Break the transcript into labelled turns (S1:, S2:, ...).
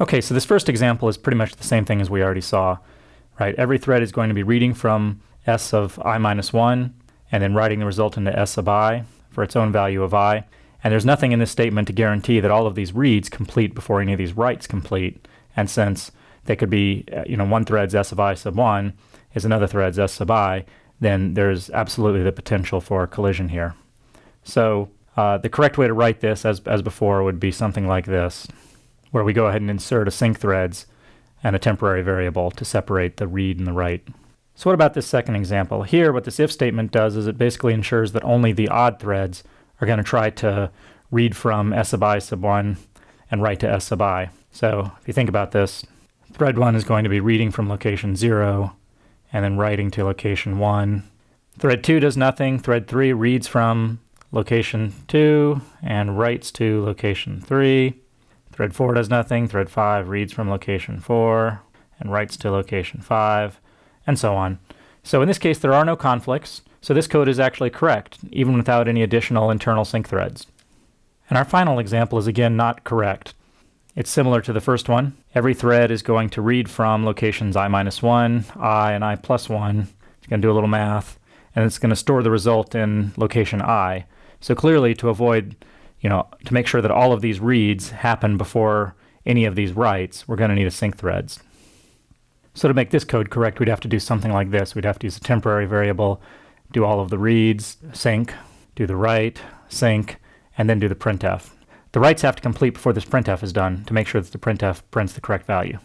S1: Okay, so this first example is pretty much the same thing as we already saw, right? Every thread is going to be reading from s of I minus 1 and then writing the result into s sub I for its own value of I. And there's nothing in this statement to guarantee that all of these reads complete before any of these writes complete. And since they could be, one thread's s of I sub 1 is another thread's s sub I, then there's absolutely the potential for collision here. So the correct way to write this, as before, would be something like this, where we go ahead and insert a sync threads and a temporary variable to separate the read and the write. So what about this second example? Here, what this if statement does is it basically ensures that only the odd threads are going to try to read from s sub I sub 1 and write to s sub I. So if you think about this, thread 1 is going to be reading from location 0 and then writing to location 1. Thread 2 does nothing. Thread 3 reads from location 2 and writes to location 3. Thread 4 does nothing. Thread 5 reads from location 4 and writes to location 5, and so on. So in this case, there are no conflicts, so this code is actually correct, even without any additional internal sync threads. And our final example is again not correct. It's similar to the first one. Every thread is going to read from locations I minus 1, I, and I plus 1. It's going to do a little math, and it's going to store the result in location I. So clearly, to avoid, to make sure that all of these reads happen before any of these writes, we're going to need a sync threads. So to make this code correct, we'd have to do something like this. We'd have to use a temporary variable, do all of the reads, sync, do the write, sync, and then do the printf. The writes have to complete before this printf is done to make sure that the printf prints the correct value.